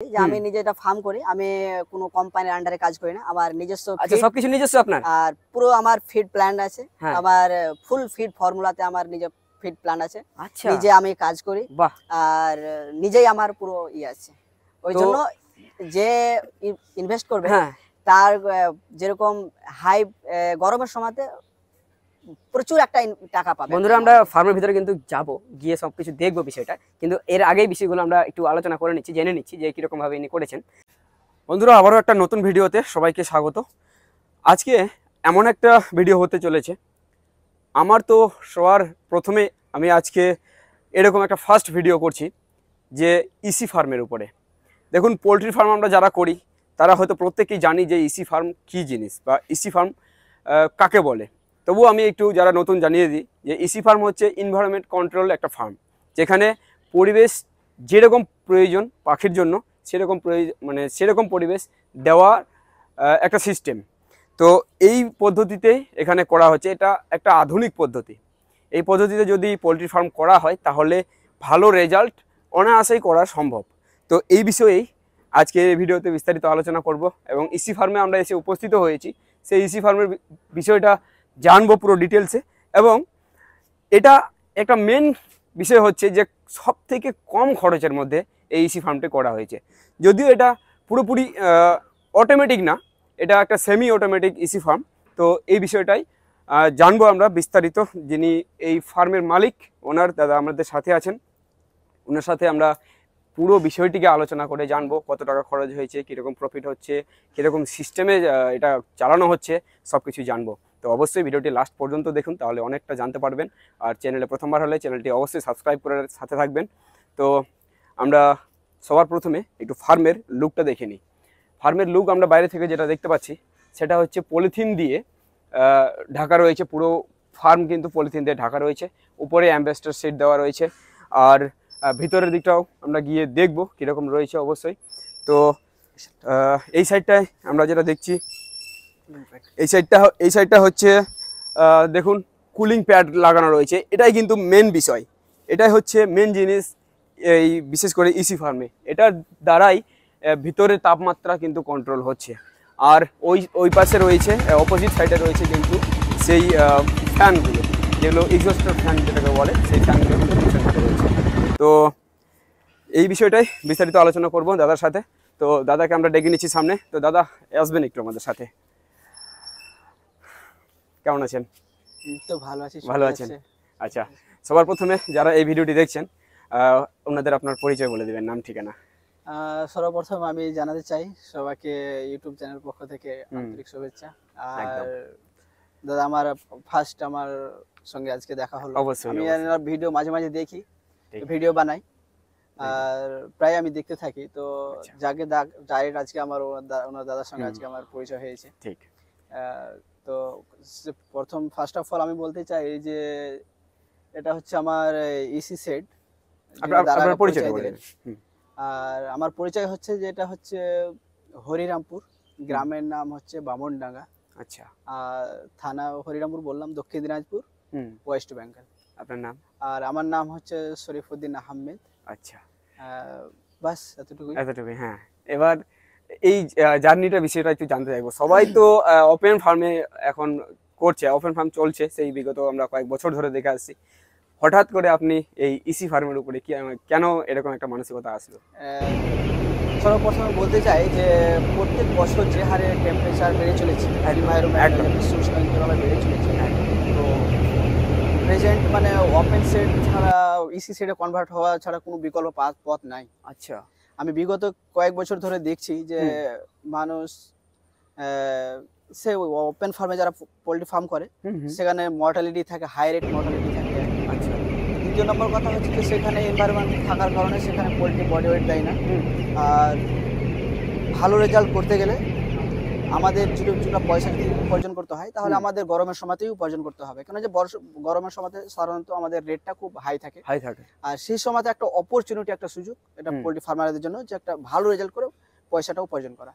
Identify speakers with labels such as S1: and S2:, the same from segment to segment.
S1: যে আমি নিজে এটা ফার্ম করি, আমি কোনো কোম্পানির আন্ডারে কাজ করি না, আমার নিজস্ব
S2: আচ্ছা সবকিছু নিজস্ব আপনার?
S1: আর পুরো আমার ফিড প্ল্যান্ট আছে, আমার ফুল ফিড ফর্মুলাতে আমার নিজে ফিড প্ল্যান্ট আছে, নিজে আমি কাজ করি আর নিজেই আমার পুরো আছে। ওই জন্য যে ইনভেস্ট করবে তার যেরকম হাই গরমের সময়তে প্রচুর একটা টাকা পাবে।
S2: বন্ধুরা আমরা ফার্মের ভিতরে কিন্তু যাব, গিয়ে সবকিছু দেখবো বিষয়টা, কিন্তু এর আগেই বিষয়গুলো আমরা একটু আলোচনা করে নিচ্ছি, জেনে নিচ্ছি যে কিরকম ভাবে ইনি করেছেন। বন্ধুরা আবারও একটা নতুন ভিডিওতে সবাইকে স্বাগত। আজকে এমন একটা ভিডিও হতে চলেছে, আমার তো সবার প্রথমে আমি আজকে এরকম একটা ফার্স্ট ভিডিও করছি যে ইসি ফার্মের উপরে। দেখুন পোলট্রি ফার্ম আমরা যারা করি তারা হয়তো প্রত্যেকেই জানি যে ইসি ফার্ম কী জিনিস বা ইসি ফার্ম কাকে বলে। তবুও আমি একটু যারা নতুন জানিয়ে দিই যে ইসি ফার্ম হচ্ছে এনভায়রনমেন্ট কন্ট্রোল একটা ফার্ম, যেখানে পরিবেশ যেরকম প্রয়োজন পাখির জন্য সেরকম পরিবেশ দেওয়ার একটা সিস্টেম। তো এই পদ্ধতিতে এখানে করা হচ্ছে, এটা একটা আধুনিক পদ্ধতি। এই পদ্ধতিতে যদি পোলট্রি ফার্ম করা হয় তাহলে ভালো রেজাল্ট অনায়াসেই করা সম্ভব। তো এই বিষয়েই আজকে এই ভিডিওতে বিস্তারিত আলোচনা করব এবং ইসি ফার্মে আমরা এসে উপস্থিত হয়েছি, সেই ইসি ফার্মের বিষয়টা জানবো পুরো ডিটেলসে। এবং এটা একটা মেন বিষয় হচ্ছে যে সব থেকে কম খরচের মধ্যে এই ইসি ফার্মটি করা হয়েছে। যদিও এটা পুরোপুরি অটোমেটিক না, এটা একটা সেমি অটোমেটিক ইসি ফার্ম। তো এই বিষয়টাই জানবো আমরা বিস্তারিত। যিনি এই ফার্মের মালিক ওনার দাদা আমাদের সাথে আছেন, ওনার সাথে আমরা পুরো বিষয়টিকে আলোচনা করে জানবো কত টাকা খরচ হয়েছে, কীরকম প্রফিট হচ্ছে, কীরকম সিস্টেমে এটা চালানো হচ্ছে, সব কিছু জানবো। তো অবশ্যই ভিডিওটি লাস্ট পর্যন্ত দেখুন, তাহলে অনেকটা জানতে পারবেন। আর চ্যানেলে প্রথমবার হলে চ্যানেলটি অবশ্যই সাবস্ক্রাইব করে সাথে থাকবেন। তো আমরা সবার প্রথমে একটু ফার্মের লুকটা দেখে নিই। ফার্মের লুক আমরা বাইরে থেকে যেটা দেখতে পাচ্ছি সেটা হচ্ছে পলিথিন দিয়ে ঢাকা রয়েছে, পুরো ফার্ম কিন্তু পলিথিন দিয়ে ঢাকা রয়েছে, উপরে অ্যাম্বাসেডর সিট দেওয়া রয়েছে। আর ভিতরের দিকটাও আমরা গিয়ে দেখব কীরকম রয়েছে অবশ্যই। তো এই সাইডটায় আমরা যেটা দেখছি, এই সাইডটা হচ্ছে দেখুন কুলিং প্যাড লাগানো রয়েছে। এটাই কিন্তু মেন বিষয়, এটাই হচ্ছে মেন জিনিস এই বিশেষ করে ইসি ফার্মে। এটার দ্বারাই ভিতরের তাপমাত্রা কিন্তু কন্ট্রোল হচ্ছে। আর ওই পাশে রয়েছে, অপোজিট সাইডে রয়েছে কিন্তু সেই ফ্যানগুলো, যেগুলো এক্সস্টার ফ্যান যেটাকে বলে, সেই ফ্যানগুলো কিন্তু রয়েছে। তো এই বিষয়টাই বিস্তারিত আলোচনা করব দাদার সাথে। তো দাদাকে আমরা ডেকে নিচ্ছি সামনে। তো দাদা আসবেন একটু আমাদের সাথে। কেমন আছেন?
S1: তো ভালো আছি।
S2: ভালো আছেন? আচ্ছা, সবার প্রথমে যারা এই ভিডিওটি দেখছেন ওনাদের আপনার পরিচয় বলে দিবেন, নাম ঠিকানা।
S1: সর্বপ্রথম আমি জানাতে চাই সবাইকে ইউটিউব চ্যানেল পক্ষ থেকে আন্তরিক শুভেচ্ছা। আর দাদা আমার ফার্স্ট আমার সঙ্গে আজকে দেখা হলো। আমি ভিডিও মাঝে মাঝে দেখি, ভিডিও বানাই আর প্রায় আমি দেখতে থাকি। তো যাকে ডাইরেক্ট আজকে আমার ওনার দাদার সঙ্গে আজকে আমার পরিচয় হয়েছে। ঠিক। তো প্রথম ফার্স্ট অফ অল আমি বলতে চাই যে এটা হচ্ছে আমার ইসি সেট। আপনার পরিচয় দিলেন। আর আমার পরিচয় হচ্ছে যে এটা হচ্ছে হরিরামপুর, গ্রামের নাম হচ্ছে বামনডাঙ্গা। আচ্ছা। আর থানা হরিরামপুর বললাম, দক্ষিণ দিনাজপুর, ওয়েস্ট বেঙ্গল। আপনার নাম? আর আমার নাম হচ্ছে শরীফউদ্দিন আহমেদ। আচ্ছা, বাস এতটুকুই।
S2: হ্যাঁ, এবার এই জার্নিটা বিষয়টা একটু জানতে চাইবো। সবাই তো ওপেন ফার্মে এখন করছে, ওপেন ফার্ম চলছে সেই বিগত আমরা কয়েক বছর ধরে দেখে আসছি। হঠাৎ করে আপনি এই ইসি ফার্মের উপরে কেন এরকম একটা মানসিকতা আসলো?
S1: সর্বপ্রথমে বলতে চাই যে প্রত্যেক বছর যে হারে টেম্পারেচার বেড়ে চলেছে, বিশ্ব উষ্ণায়ন যেভাবে বেড়ে চলেছে, তো প্রেজেন্ট মানে ওপেন সেট ছাড়া ইসি সেটে কনভার্ট হওয়া ছাড়া কোনো বিকল্প পথ নাই। আচ্ছা, আমি বিগত কয়েক বছর ধরে দেখছি যে মানুষ সে ওপেন ফার্মে যারা পোল্ট্রি ফার্ম করে সেখানে মর্টালিটি থাকে, হাই রেট মর্টালিটি থাকে। আচ্ছা, দ্বিতীয় নম্বর কথা হচ্ছে যে সেখানে এনভায়রনমেন্ট থাকার কারণে সেখানে পোল্ট্রি বডি ওয়েট দেয় না। আর ভালো রেজাল্ট করতে গেলে আমাদের যদি পয়সা যদি উপার্জন করতে হয় তাহলে আমাদের গরমের সময়তেই উপার্জন করতে হবে, কেন যে গরমের সময়তে সাধারণত আমাদের রেটটা খুব হাই থাকে। আর সেই সময়তে একটা অপরচুনিটি, একটা সুযোগ এটা পোল্ট্রি ফার্মারদের জন্য যে একটা ভালো রেজাল্ট করে পয়সাটা উপার্জন করা।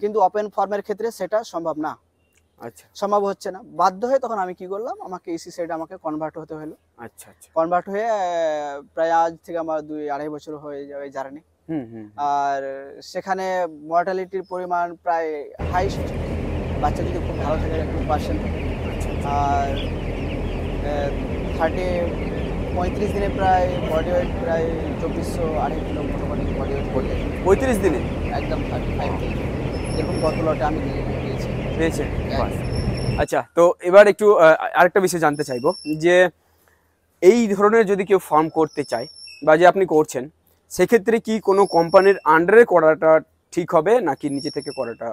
S1: কিন্তু ওপেন ফার্মের ক্ষেত্রে সেটা সম্ভব না। আচ্ছা, সম্ভব হচ্ছে না। বাধ্য হয়ে তখন আমি কি করলাম, আমাকে ইসি সেট আমাকে কনভার্ট হতে হলো। আচ্ছা আচ্ছা, কনভার্ট হয়ে প্রায় আজ থেকে আমার 2-2.5 বছর হয়ে যাবে জার্নি।
S2: হুম হুম
S1: আর সেখানে মর্টালিটির পরিমাণ প্রায় হাইস্ট, বাচ্চা যদি খুব ভালো থাকে 2% থাকে। আর 35 দিনে প্রায় বডি ওয়েট প্রায় 2400-28 কিলো মোটামুটি বডি ওয়েট পড়ে যায়
S2: 35 দিনে
S1: একদম 35 থেকে, দেখুন কত লটে আমি দিয়েছি
S2: পেয়েছে। আচ্ছা, তো এবার একটু আরেকটা বিষয় জানতে চাইবো যে এই ধরনের যদি কেউ ফার্ম করতে চায় বা যে আপনি করছেন, সেক্ষেত্রে কি কোনো কোম্পানির আন্ডারে করাটা ঠিক হবে নাকি নিজে থেকে করাটা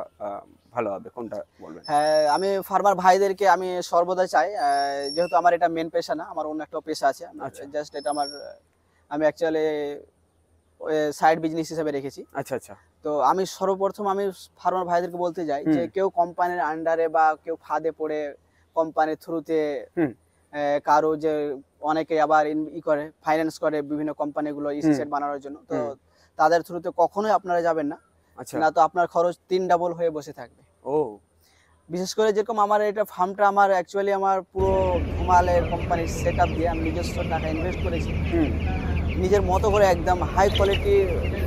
S2: ভালো হবে, কোনটা বলবেন?
S1: হ্যাঁ, আমি ফার্মার ভাইদেরকে আমি সর্বদা চাই, যেহেতু আমার এটা মেন পেশা না, আমার অন্য একটা পেশা আছে,
S2: আচ্ছা।
S1: জাস্ট এটা আমি অ্যাকচুয়ালি সাইড বিজনেস হিসেবে রেখেছি।
S2: আচ্ছা আচ্ছা।
S1: তো আমি সর্বপ্রথম আমি ফার্মার ভাইদেরকে বলতে যাই যে কেউ কোম্পানির আন্ডারে বা কেউ ফাঁদে পড়ে কোম্পানির থ্রুতে কারো যে অনেকে আবার করে ফাইন্যান্স করে বিভিন্ন কোম্পানিগুলো ইসি সেট বানানোর জন্য, তো তাদের থ্রুতে কখনোই আপনারা যাবেন না।
S2: আচ্ছা।
S1: না তো আপনার খরচ 3 ডাবল হয়ে বসে থাকবে।
S2: ও,
S1: বিশেষ করে যেরকম আমার এটা ফার্মটা আমার অ্যাকচুয়ালি আমার পুরো হিমালয়ের কোম্পানির সেট আপ দিয়ে আমি নিজস্ব টাকা ইনভেস্ট করেছি, নিজের মতো করে একদম high quality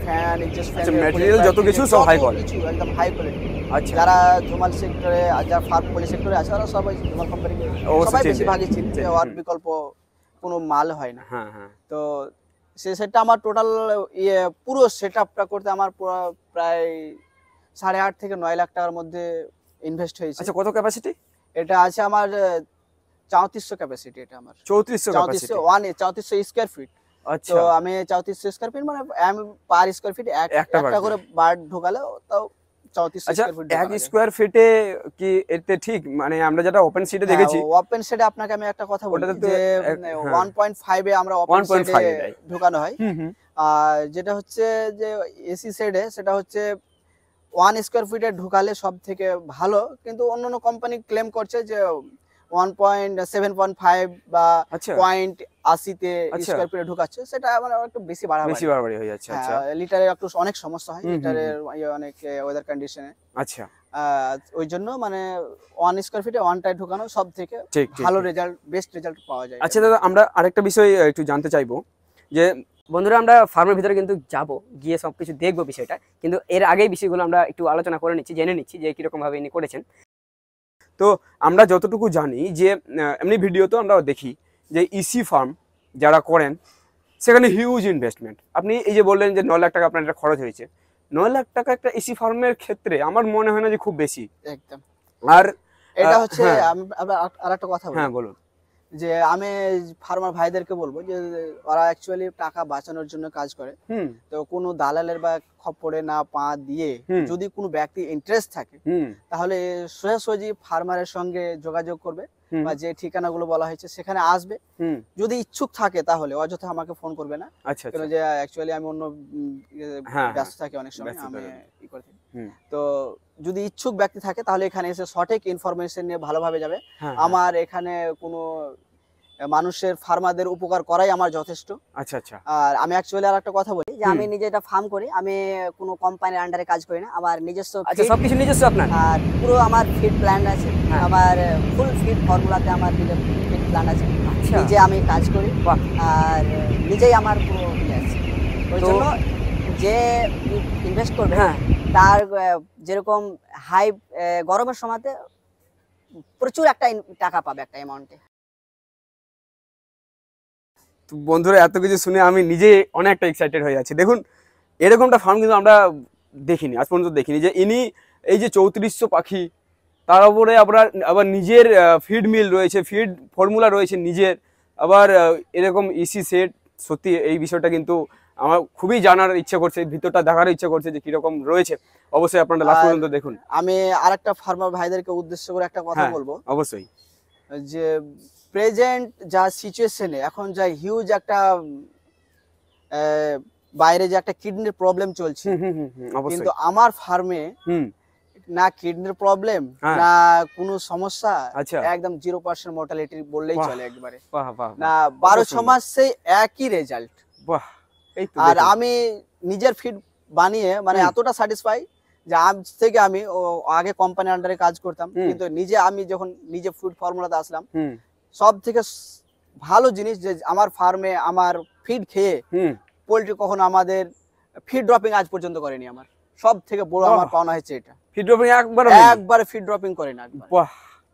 S1: fan, exhaust fan,
S2: material যত কিছু সব হাই কোয়ালিটি,
S1: একদম হাই কোয়ালিটি।
S2: আচ্ছা।
S1: যারা ধুমাল সেক্টরে আর যারা ফার্ম পলি সেক্টরে আছে তারা সবাই ধুমাল কোম্পানিকে সবাই বেশিরভাগই চিনছে, আর বিকল্প কোনো মাল হয় না।
S2: হ্যাঁ হ্যাঁ।
S1: তো সে সেটটা আমার টোটাল পুরো সেট আপটা করতে আমার প্রায় 8.5 থেকে 9 লাখ টাকার মধ্যে ইনভেস্ট হয়েছে।
S2: আচ্ছা, কত ক্যাপাসিটি?
S1: এটা আছে আমার 3400 ক্যাপাসিটি, এটা আমার
S2: 3400 ক্যাপাসিটি,
S1: 3400 স্কয়ার ফিট।
S2: আচ্ছা।
S1: তো আমি 3400 স্কয়ার ফিট মানে আমি পার স্কয়ার ফিট একটা করে বার্ড ঢোকালে তাও 3400
S2: আচ্ছা,
S1: স্কয়ার ফিট।
S2: এক স্কয়ার ফিটে কি এতে ঠিক, মানে আমরা যেটা ওপেন সিটে দেখেছি,
S1: ওপেন সেটে আপনাকে আমি একটা কথা বলি যে 1.5 এ আমরা ওপেন সেটে ঢোকানো হয়। আর যেটা হচ্ছে যে এসি সেটে সেটা হচ্ছে 1 স্কয়ার ফিটে ঢোকালে সব থেকে ভালো, কিন্তু অন্যান্য কোম্পানি ক্লেম করছে যে 1.7.5 বা 0.80 তে স্কয়ার ফিটে ঢোকাচ্ছে, সেটা আমার একটু বেশি বাড়াবাড়ি হয়ে যাচ্ছে। আচ্ছা, লিটারে একটু অনেক সমস্যা হয়, লিটারের অনেক ওয়েদার কন্ডিশনে।
S2: আচ্ছা,
S1: ওই জন্য মানে 1 স্কয়ার ফিটে 1টায় ঢোকানো সব থেকে ভালো রেজাল্ট, বেস্ট রেজাল্ট পাওয়া যায়।
S2: আচ্ছা দাদা, আমরা আরেকটা বিষয় একটু জানতে চাইবো যে বন্ধুরা, আমরা ফার্মের ভিতরে কিন্তু যাব, গিয়ে সবকিছু দেখবো বিষয়টা, কিন্তু এর আগেই বিষয়গুলো আমরা একটু আলোচনা করে নিচ্ছি, জেনে নিচ্ছি যে কিরকম ভাবে ইনি করেছেন। তো আমরা যতটুকু জানি যে এমনি ভিডিওতে আমরা দেখি যে ইসি ফার্ম যারা করেন সেখানে হিউজ ইনভেস্টমেন্ট। আপনি এই যে বললেন যে 9 লাখ টাকা আপনার এটা খরচ হয়েছে, 9 লাখ টাকা একটা ইসি ফার্মের ক্ষেত্রে আমার মনে হয় না যে খুব বেশি
S1: একদম।
S2: আর
S1: এটা হচ্ছে আমি আরেকটা কথা বলি।
S2: হ্যাঁ বলুন।
S1: যে আমি ফার্মার ভাইদেরকে বলবো যে ওরা অ্যাকচুয়ালি টাকা বাঁচানোর জন্য কাজ করে, তো কোনো দালালের বা খপ্পরে না পা দিয়ে যদি কোনো ব্যক্তি ইন্টারেস্ট থাকে তাহলে সোজাসুজি ফার্মারের সঙ্গে যোগাযোগ করবে বা যে ঠিকানাগুলো বলা হয়েছে সেখানে আসবে। যদি ইচ্ছুক থাকে তাহলে অযথা আমাকে ফোন করবে না, কেন যে অ্যাকচুয়ালি আমি অন্য ব্যস্ত থাকি অনেক সময়, আমি ই করে থাকি। তো যদি ইচ্ছুক ব্যক্তি থাকে তাহলে এখানে এসে সঠিক ইনফরমেশন নিয়ে ভালোভাবে যাবে। আমার এখানে কোনো মানুষের ফার্মারদের উপকার করাই আমার যথেষ্ট।
S2: আচ্ছা আচ্ছা।
S1: আর আমি অ্যাকচুয়ালি আরেকটা কথা বলি যে আমি নিজে এটা ফার্ম করি, আমি কোনো কোম্পানির আন্ডারে কাজ করি না, আমার নিজস্ব।
S2: আচ্ছা, সবকিছু নিজস্ব আপনার?
S1: আর পুরো আমার ফিড প্ল্যান আছে, আমার ফুল ফিড ফর্মুলাতে আমার নিজের ফিড প্ল্যান আছে, নিজে আমি কাজ করি আর নিজেই আমার পুরো ইয়ে আছে। ওই জন্য যে ইনভেস্ট করবে তার যেরকম হাই গরমের সময়তে প্রচুর একটা টাকা পাবে একটা অ্যামাউন্টে।
S2: বন্ধুরা, এত কিছু শুনে আমি নিজে অনেকটা এক্সাইটেড হয়ে যাচ্ছি। দেখুন, এরকমটা ফার্ম কিন্তু আমরা দেখিনি, আজ পর্যন্ত দেখিনি, যে ইনি এই যে 3400 পাখি, তার উপরে আবার নিজের ফিড মিল রয়েছে, ফিড ফর্মুলা রয়েছে নিজের, আবার এরকম ইসি সেট। সত্যি এই বিষয়টা কিন্তু আমার খুবই জানার ইচ্ছা করছে, ভিতরটা দেখার ইচ্ছা করছে যে কিরকম রয়েছে। অবশ্যই আপনারা লাস্ট পর্যন্ত দেখুন।
S1: আমি আরেকটা ফার্মার ভাইদেরকে উদ্দেশ্য করে একটা কথা বলবো।
S2: অবশ্যই।
S1: যে প্রেজেন্ট যা সিচুয়েশনে এখন যা হিউজ একটা বাইরে যে একটা কিডনির প্রবলেম চলছে, কিন্তু আমার ফার্মে না কিডনির প্রবলেম না কোনো সমস্যা, একদম 0% মর্টালিটি বললেই চলে একবারে। না 12 মাস সেই একই রেজাল্ট। আর আমি নিজের ফিড বানিয়ে মানে এতটা স্যাটিসফাই যে আজ থেকে আমি আগে কোম্পানির আন্ডারে কাজ করতাম, কিন্তু আমি যখন নিজে ফুড ফর্মুলাতে আসলাম, সব থেকে ভালো জিনিস যে আমার ফার্মে আমার ফিড খেয়ে পোল্ট্রি কখনো আমাদের ফিড ড্রপিং আজ পর্যন্ত করেনি আমার, সব থেকে বড় আমার পাওনা হচ্ছে এটা।
S2: ফিড ড্রপিং একবার
S1: ফিড ড্রপিং করে না একবার।
S2: বাহ,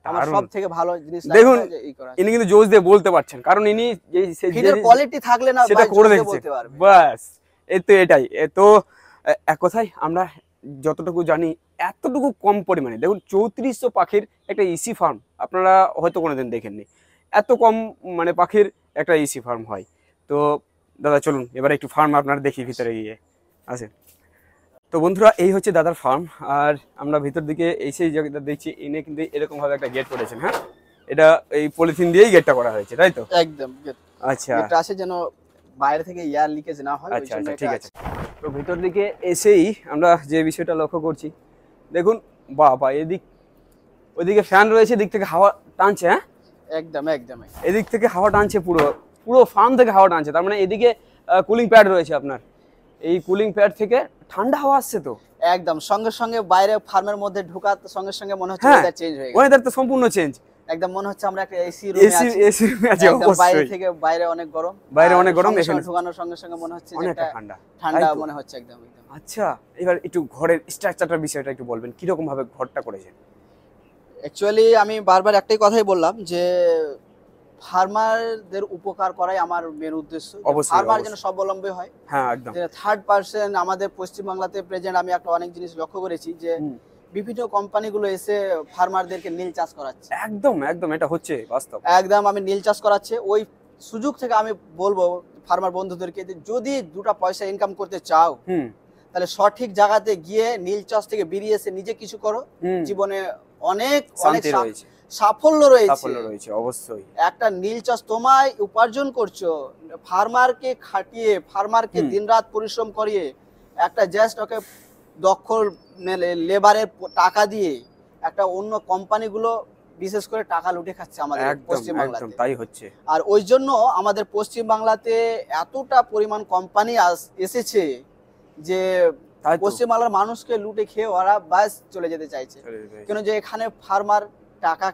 S1: আমার সব থেকে ভালো জিনিস
S2: দেখুন
S1: যে এই করা।
S2: ইনি কিন্তু জোশ দিয়ে বলতে পারছেন, কারণ ইনি
S1: ফিডের কোয়ালিটি থাকলে না
S2: সেটা করে দেখেছে
S1: বলতে পারবে।
S2: বাস এই তো এটাই। তো এক কথায় আমরা যতটুকু জানি এতটুকু কম পরিমাণে, দেখুন 3400 পাখির একটা ইসি ফার্ম আপনারা হয়তো কোনোদিন দেখেননি, এত কম মানে পাখির একটা ইসি ফার্ম হয়। তো দাদা চলুন এবারে একটু ফার্ম আপনারা দেখি ভিতরে গিয়ে আছে। তো বন্ধুরা এই হচ্ছে দাদার ফার্ম, আর আমরা ভিতর দিকে এসে জায়গাটা দেখছি ইনি কিন্তু এরকম ভাবে একটা গেট করেছেন। হ্যাঁ, এটা এই পলিথিন দিয়েই গেটটা করা হয়েছে তাই তো?
S1: একদম।
S2: আচ্ছা,
S1: এটা আছে যেন বাইরে থেকে এয়ার লিকেজ না হয়।
S2: আচ্ছা আচ্ছা ঠিক আছে। তো ভিতর দিকে এসেই আমরা যে বিষয়টা লক্ষ্য করছি, দেখুন বাবা ওইদিকে ফ্যান রয়েছে, এদিক থেকে হাওয়া টানছে। হ্যাঁ
S1: একদম একদম।
S2: এদিক থেকে হাওয়া টানছে, পুরো পুরো ফার্ম থেকে হাওয়া টানছে, তার মানে এদিকে কুলিং প্যাড রয়েছে আপনার, এই কুলিং প্যাড থেকে ঠান্ডা হাওয়া আসছে। তো
S1: একদম সঙ্গে সঙ্গে বাইরে ফার্মের মধ্যে ঢোকার সঙ্গে সঙ্গে মনে হচ্ছে ওয়েদার চেঞ্জ হয়ে গেছে।
S2: ওয়েদার তো সম্পূর্ণ চেঞ্জ,
S1: একদম মনে হচ্ছে আমরা একটা এসি রুমে আছি।
S2: এসি রুমে আছি অবশ্যই।
S1: বাইরে থেকে বাইরে অনেক গরম, এখানে ঢোকানোর সঙ্গে সঙ্গে মনে হচ্ছে যে একটা
S2: ঠান্ডা
S1: ঠান্ডা মনে হচ্ছে একদম একদম।
S2: আচ্ছা, এবার একটু ঘরের স্ট্রাকচারটার বিষয়টা একটু বলবেন, কি রকম ভাবে ঘরটা করেছেন?
S1: অ্যাকচুয়ালি আমি বারবার একটাই কথাই বললাম যে ফার্মারদের উপকার করাই আমার মেন উদ্দেশ্য। ফার্মার যেন স্বাবলম্বী হয়।
S2: হ্যাঁ একদম।
S1: থার্ড পার্সন আমাদের পশ্চিমবাংলাতে প্রেজেন্ট আমি একটা অনেক জিনিস লক্ষ্য করেছি যে বিভিন্ন কোম্পানিগুলো এসে ফার্মারদেরকে নীল চাষ করাচ্ছে।
S2: একদম একদম, এটা হচ্ছে বাস্তব।
S1: একদম আমি নীল চাষ করাচ্ছে, ওই সুযোগ থেকে আমি বলবো ফার্মার বন্ধুদেরকে যে যদি 2টা পয়সা ইনকাম করতে চাও তাহলে সঠিক জায়গাতে গিয়ে নীল চাষ থেকে বেরিয়ে এসে নিজে কিছু করো, জীবনে অনেক অনেক সাফল্য রয়েছে
S2: অবশ্যই।
S1: একটা নীল চাষ তোমায় উপার্জন করছো, ফার্মারকে খাটিয়ে ফার্মারকে দিনরাত পরিশ্রম করিয়ে একটা জাস্ট ওকে দক্ষ লেবারের টাকা দিয়ে একটা অন্য কোম্পানিগুলো বিশেষ করে টাকা লুটে খাচ্ছে আমাদের পশ্চিমবাংলাতে।
S2: তাই হচ্ছে।
S1: আর ওই জন্য আমাদের পশ্চিমবাংলাতে এতটা পরিমাণ কোম্পানি এসেছে যে পশ্চিমবাংলার মানুষকে লুটে খেয়ে ওরা বাস চলে যেতে চাইছে। কেন যে এখানে ফার্মার টাকা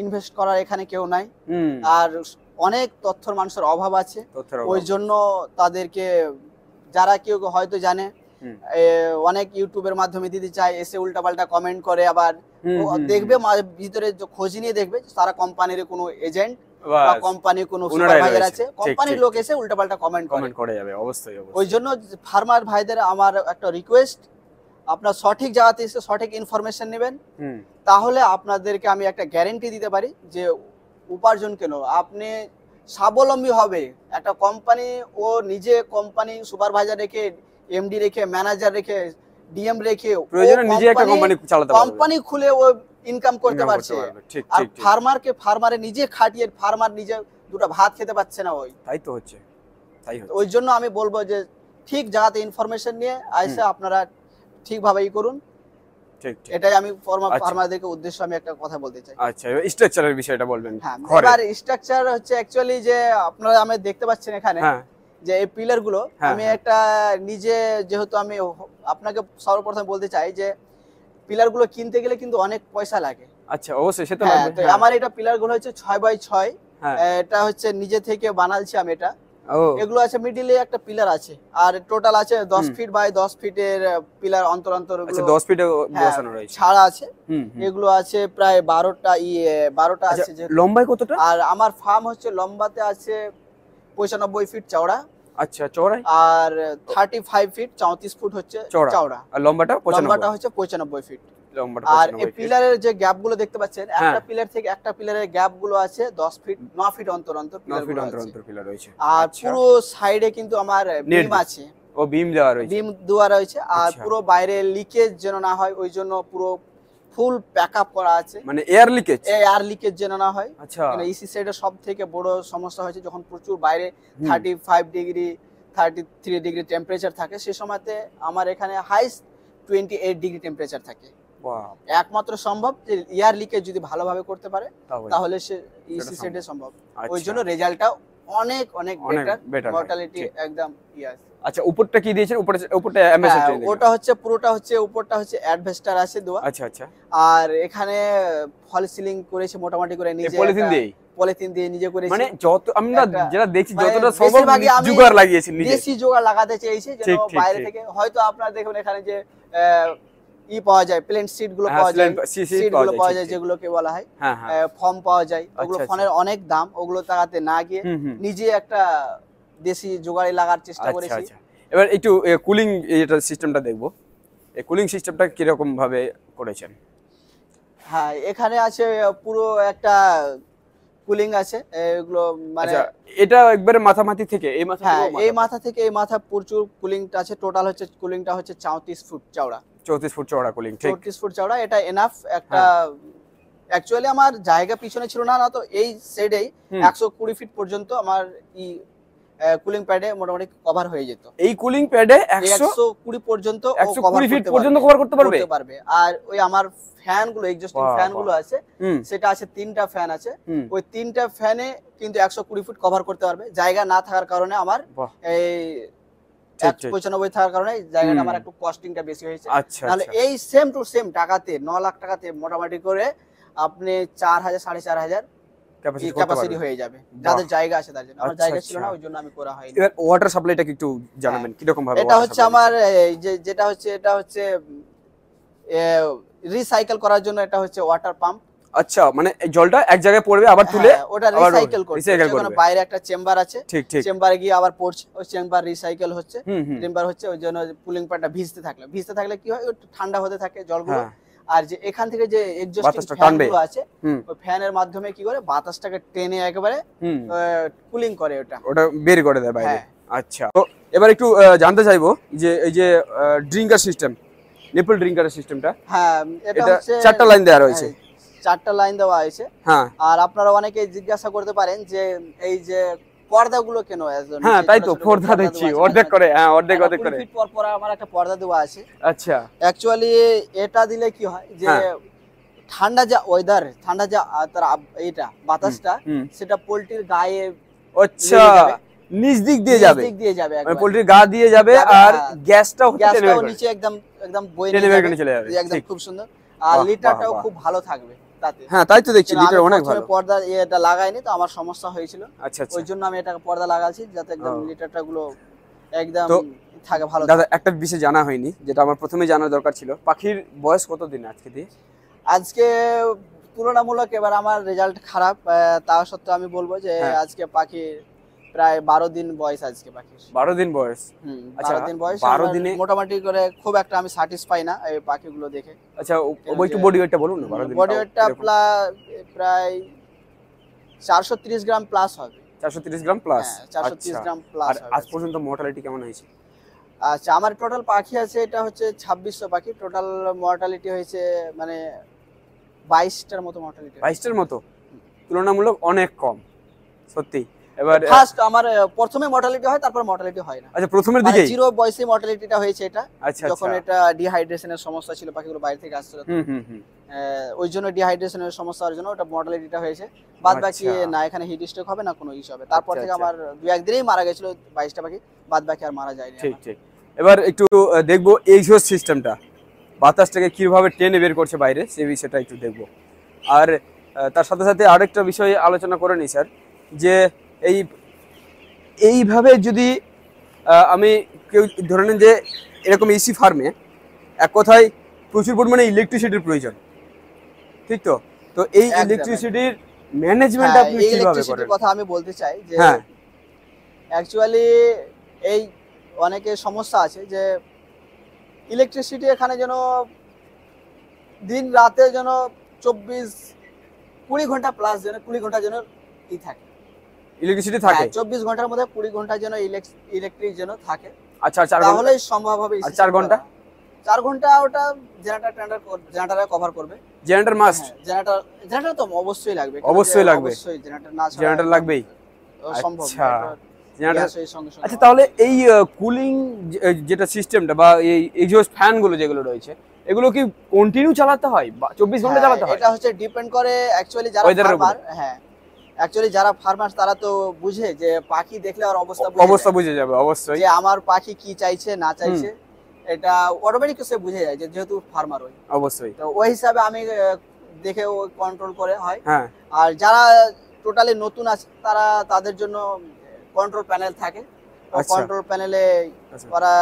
S1: ইনভেস্ট করার এখানে কেউ নাই, আর অনেক তথ্যর মানুষের অভাব আছে। ওই জন্য তাদেরকে যারা কেউ হয়তো জানে অনেক ইউটিউবের মাধ্যমে দিতে চায়, এসে উল্টাপাল্টা কমেন্ট করে, আবার দেখবে ভিতরে খোঁজ নিয়ে দেখবে তারা কোম্পানির কোনো এজেন্ট বা কোম্পানির কোনো সুপারভাইজার আছে, কোম্পানির লোক এসে উল্টাপাল্টা কমেন্ট করে যাবে। অবশ্যই। ওই জন্য ফার্মার ভাইদের আমার একটা রিকোয়েস্ট, আপনার সঠিক জায়গাতে এসে সঠিক ইনফরমেশন নেবেন, তাহলে আপনাদেরকে আমি একটা গ্যারেন্টি দিতে পারি যে উপার্জন কেন আপনি স্বাবলম্বী হবে। একটা কোম্পানি ও নিজে কোম্পানি সুপারভাইজার রেখে, এমডি রেখে, ম্যানেজার রেখে, ডিএম রেখে
S2: প্রয়োজনে নিজে একটা কোম্পানি চালাতে পারবে,
S1: কোম্পানি খুলে ও ইনকাম করতে পারছে। আর ফার্মারে নিজে খাটিয়ে ফার্মার নিজে 2টা ভাত খেতে পারছে না।
S2: তাই তো হচ্ছে।
S1: ওই জন্য আমি বলবো যে ঠিক জায়গাতে ইনফরমেশন নিয়ে আইসে আপনারা ঠিকভাবে করুন। এটাই আমি ফার্মারদেরকে উদ্দেশ্য আমি একটা কথা বলতে চাই।
S2: আচ্ছা, স্ট্রাকচারের বিষয়টা বলবেন।
S1: হ্যাঁ, এবার স্ট্রাকচার হচ্ছে অ্যাকচুয়ালি যে আপনারা আমি দেখতে পাচ্ছেন এখানে যে এই পিলার গুলো আমি একটা নিজে, যেহেতু আমি আপনাকে সর্বপ্রথম বলতে চাই যে পিলার গুলো কিনতে গেলে কিন্তু অনেক পয়সা লাগে।
S2: আচ্ছা, অবশ্যই সেটা লাগবে।
S1: আমার এটা পিলার গুলো হচ্ছে 6x6, এটা হচ্ছে নিজে থেকে বানালছি আমি এটা। এগুলো আছে মিডিলে একটা পিলার আছে, আর টোটাল আছে 10 ফিট বাই 10 ফিটের পিলার অন্তর অন্তর।
S2: আচ্ছা, 10 ফিটে বসানো রয়েছে,
S1: ছাড়া আছে। এগুলো আছে প্রায় 12টা আছে।
S2: লম্বায় কতটা?
S1: আর আমার ফার্ম হচ্ছে লম্বাতে আছে 95 ফিট চওড়া।
S2: আচ্ছা, চওড়ায়?
S1: আর 35 ফিট 34 ফুট হচ্ছে চওড়া।
S2: আর লম্বাটা
S1: হচ্ছে 95 ফিট। আর এই পিলারের যে গ্যাপ গুলো দেখতে পাচ্ছেন, একটা পিলার থেকে একটা পিলারের গ্যাপ গুলো আছে 10 ফিট 9 ফিট অন্তর অন্তর পিলার রয়েছে। আর পুরো সাইডে কিন্তু আমার বিম আছে,
S2: বিম দেওয়া রয়েছে।
S1: আর পুরো বাইরে লিকেজ যেন না হয় ওই জন্য পুরো ফুল প্যাকআপ করা আছে,
S2: মানে এয়ার লিকেজ
S1: যেন না হয়।
S2: আচ্ছা,
S1: ইসি সাইডে সবথেকে বড় সমস্যা হয়েছে যখন প্রচুর বাইরে 35 ডিগ্রি 33 ডিগ্রি টেম্পারেচার থাকে, সেই সময়তে আমার এখানে হাইস্ট 28 ডিগ্রি টেম্পারেচার থাকে। একমাত্র সম্ভব যে এয়ার লিকেজ যদি ভালোভাবে করতে পারে তাহলে সে ইসি সাইডে সম্ভব। ওই জন্য রেজাল্টটা অনেক অনেক বেটার, মর্টালিটি একদম ইয়াস।
S2: আচ্ছা, উপরটা কি দিয়েছেন? উপরটা এমএসএফ দিয়েছেন?
S1: ওটা হচ্ছে পুরোটা হচ্ছে উপরটা হচ্ছে অ্যাডভেস্টার আছে দেওয়া।
S2: আচ্ছা আচ্ছা।
S1: আর এখানে ফল সিলিং করেছে মোটামুটি করে নিজে পলিথিন দিয়ে নিজে করেছি।
S2: মানে যত আমরা যেটা দেখছি
S1: মানে
S2: যতটা সম্ভব জোগাড় লাগিয়েছি নিজে।
S1: দেশি জোগাড় লাগাতে চেয়েছি, যেন বাইরে থেকে হয়তো আপনারা দেখুন এখানে যে পাওয়া যায়, প্লেন সিট গুলো পাওয়া যায়, সিট গুলো পাওয়া যায় যেগুলোকে বলা হয় ফর্ম পাওয়া যায়, ওগুলো ফোনের অনেক দাম, ওগুলো টাকাতে না গিয়ে নিজে একটা দেশি জোগাড়ি লাগার চেষ্টা করেছি।
S2: এবার একটু কুলিং এটা সিস্টেমটা দেখবো, এই কুলিং সিস্টেমটা কিরকম ভাবে করেছেন?
S1: হ্যাঁ, এখানে আছে পুরো একটা কুলিং আছে, এগুলো মানে
S2: এটা একবারে মাথামাথি থেকে এই মাথা,
S1: হ্যাঁ এই মাথা থেকে এই মাথা প্রচুর কুলিংটা আছে। টোটাল হচ্ছে কুলিংটা হচ্ছে 34 ফুট চওড়া,
S2: 34 ফুট চওড়া কুলিং, ঠিক
S1: 34 ফুট চওড়া। এটা এনাফ একটা, অ্যাকচুয়ালি আমার জায়গা পিছনে ছিল না, তো এই সাইডেই 120 ফিট পর্যন্ত আমার কুলিং প্যাডে মোটামুটি কভার হয়ে যেত।
S2: এই কুলিং প্যাডে
S1: 120 পর্যন্ত
S2: 120 ফিট পর্যন্ত কভার করতে পারবে।
S1: আর ওই আমার ফ্যান গুলো, এক্সস্টিং ফ্যান গুলো আছে, সেটা আছে 3টা ফ্যান আছে, ওই 3টা ফ্যানে কিন্তু 120 ফিট কভার করতে পারবে। জায়গা না থাকার কারণে আমার এই 95 থাকার কারণে জায়গাটা আমার একটু কস্টিংটা বেশি হয়েছে। তাহলে এই সেম টু সেম টাকাতে 9 লাখ টাকাতে মোটামুটি করে আপনি 4000 4500 ক্যাপাসিটি হয়ে যাবে, যাদের জায়গা আছে তার জন্য। আমার জায়গা ছিল না, ওই জন্য আমি করা হয়নি।
S2: এবার ওয়াটার সাপ্লাইটা কি একটু জানাবেন কি রকম ভাবে?
S1: এটা হচ্ছে আমার যেটা হচ্ছে, এটা হচ্ছে রিসাইকেল করার জন্য, এটা হচ্ছে ওয়াটার পাম্প।
S2: আচ্ছা, মানে এই জলটা এক জায়গায় পড়বে আবার তুলে
S1: ওটা রিসাইকেল করছে। ওখানে বাইরে একটা চেম্বার আছে,
S2: ঠিক ঠিক,
S1: চেম্বারে গিয়ে আবার পড়ছে, ওই চেম্বার রিসাইকেল হচ্ছে, চেম্বার হচ্ছে, ওই জন্য কুলিং প্যাডটা ভিজতে থাকলে কি হয়, একটু ঠান্ডা হতে থাকে জলগুলো। আর যে এখান থেকে যে এক্সস্টিং ফ্যানগুলো আছে, ওই ফ্যানের মাধ্যমে কি করে বাতাসটাকে টেনে একেবারে কুলিং করে, ওটা বের করে দেয় বাইরে।
S2: আচ্ছা, তো এবার একটু জানতে চাইবো যে এই যে ড্রিঙ্কার সিস্টেম, নিপল ড্রিঙ্কারের সিস্টেমটা,
S1: হ্যাঁ এটা হচ্ছে
S2: 4টা লাইন দেওয়া রয়েছে,
S1: 4টা লাইন দেওয়া আছে।
S2: হ্যাঁ,
S1: আর আপনারা অনেকেই জিজ্ঞাসা করতে পারেন যে এই যে পর্দাগুলো কেন?
S2: হ্যাঁ তাই তো, পর্দা দেখছি অর্ধেক করে, হ্যাঁ অর্ধেক করে
S1: ফিট পর পর আমার একটা পর্দা দেওয়া আছে।
S2: আচ্ছা,
S1: অ্যাকচুয়ালি এটা দিলে কি হয় যে ঠান্ডা যে ওয়েদার, ঠান্ডা যে তার এইটা বাতাসটা, সেটা পোল্ট্রির গায়ে
S2: আচ্ছা নিচ দিক দিয়ে যাবে, মানে পোল্ট্রির গা দিয়ে যাবে, আর গ্যাসটাও
S1: নিচে একদম বয়ে
S2: চলে যাবে,
S1: একদম খুব সুন্দর। আর লিটারটাও খুব ভালো থাকবে তাতে।
S2: হ্যাঁ তাই তো দেখছি, লিটার অনেক ভালো।
S1: পর্দা এটা লাগাইনি তো, আমার সমস্যা হয়েছিল,
S2: আচ্ছা
S1: ওই জন্য আমি এটা পর্দা লাগাচ্ছি, যাতে একদম লিটারটা গুলো একদম থাকে ভালো।
S2: দাদা একটা বিষয় জানা হয়নি, যেটা আমার প্রথমে জানার দরকার ছিল, পাখির বয়স কত দিন আজকে দিয়ে?
S1: আজকে তুলনামূলক এবার আমার রেজাল্ট খারাপ, তা সত্ত্বেও আমি বলবো যে আজকে পাখি প্রায় 12 দিন বয়স আজকে পাখির।
S2: 12 দিন বয়স?
S1: আচ্ছা 12 দিন বয়স।
S2: 12 দিনে
S1: মোটামুটি করে খুব একটা আমি স্যাটিসফাই না এই পাখিগুলো দেখে।
S2: আচ্ছা ওই একটু বডি ওয়েটটা বলুন না। 12 দিন
S1: বডি ওয়েটটা প্রায় 430 গ্রাম প্লাস হবে।
S2: 430 গ্রাম প্লাস?
S1: 430 গ্রাম প্লাস।
S2: আর আজ পর্যন্ত মর্টালিটি কেমন হয়েছে?
S1: আচ্ছা আমার টোটাল পাখি আছে, এটা হচ্ছে 2600 পাখি, টোটাল মর্টালিটি হয়েছে মানে 22টার মতো মর্টালিটি।
S2: 22টার মতো? তুলনামূলক অনেক কম সত্যি। এবার
S1: ফার্স্ট আমার প্রথমে মর্টালিটি হয়, তারপর মর্টালিটি হয় না।
S2: আচ্ছা প্রথমের দিকে
S1: জিরো বয়সে মর্টালিটিটা হয়েছে এটা।
S2: আচ্ছা,
S1: যখন এটা ডিহাইড্রেশনের সমস্যা ছিল, পাখিগুলো বাইরে থেকে আসছিল, ওই জন্য ডিহাইড্রেশনের সমস্যার জন্য ওটা মর্টালিটিটা হয়েছে। বাদ বাকি না, এখানে হিট স্ট্রোক হবে না, কোনো ইস্যু হবে। তারপর থেকে আমার 2-1 দিনেই মারা গেছিল 22টা পাখি, বাদ বাকি আর মারা যায়নি।
S2: ঠিক ঠিক। এবার একটু দেখবো এক্সহস্ট সিস্টেমটা, বাতাসটাকে কিভাবে টেনে বের করছে বাইরে, সেই বিষয়টা একটু দেখবো। আর তার সাথে সাথে আরেকটা বিষয় আলোচনা করে নিই স্যার, যে এইভাবে যদি আমি কেউ ধরে নেন যে এরকম এসি ফার্মে এক কথায় প্রচুর পরিমাণে ইলেকট্রিসিটির প্রয়োজন, ঠিক তো? তো এই ইলেকট্রিসিটির ম্যানেজমেন্ট আপনি কিভাবে করেন?
S1: কথা আমি বলতে চাই যে অ্যাকচুয়ালি এই অনেকের সমস্যা আছে যে ইলেকট্রিসিটি এখানে যেন দিন রাতে যেন 20 ঘন্টা প্লাস যেন 20 ঘন্টা যেন থাকে,
S2: ইলেকট্রিসিটি থাকে।
S1: 24 ঘন্টার মধ্যে 20 ঘন্টা যেন ইলেকট্রিক যেন থাকে।
S2: আচ্ছা 4 ঘন্টা
S1: তাহলেই সম্ভব হবে।
S2: আর 4 ঘন্টা?
S1: 4 ঘন্টা ওটা জেনারেটর কভার করবে।
S2: Generator must?
S1: জেনারেটর তো অবশ্যই লাগবে,
S2: অবশ্যই লাগবে,
S1: অবশ্যই জেনারেটর না ছাড়া
S2: জেনারেটর লাগবেই
S1: সম্ভব না।
S2: আচ্ছা তাহলে এই কুলিং যেটা সিস্টেমটা বা এই এক্সহস্ট ফ্যান গুলো যেগুলো রয়েছে, এগুলো কি কন্টিনিউ চালাতে হয় বা 24 ঘন্টা চালাতে হয়?
S1: এটা হচ্ছে ডিপেন্ড করে অ্যাকচুয়ালি যারা ফার্মার, অ্যাকচুয়ালি যারা ফার্মার তারা তো বুঝে যে পাখি দেখলে আর অবস্থা বুঝে যাবে অবশ্যই, যে আমার পাখি কি চাইছে না চাইছে, এটা অটোমেটিক সে বুঝে যায়, যেহেতু ফার্মার ওই অবশ্যই। তো ওই হিসাবে আমি দেখে ও কন্ট্রোল করে হয়। আর যারা টোটালি নতুন আছে তারা তাদের জন্য কন্ট্রোল প্যানেল থাকে,
S2: আচ্ছা।
S1: কন্ট্রোল প্যানেলে
S2: আচ্ছা
S1: ওরা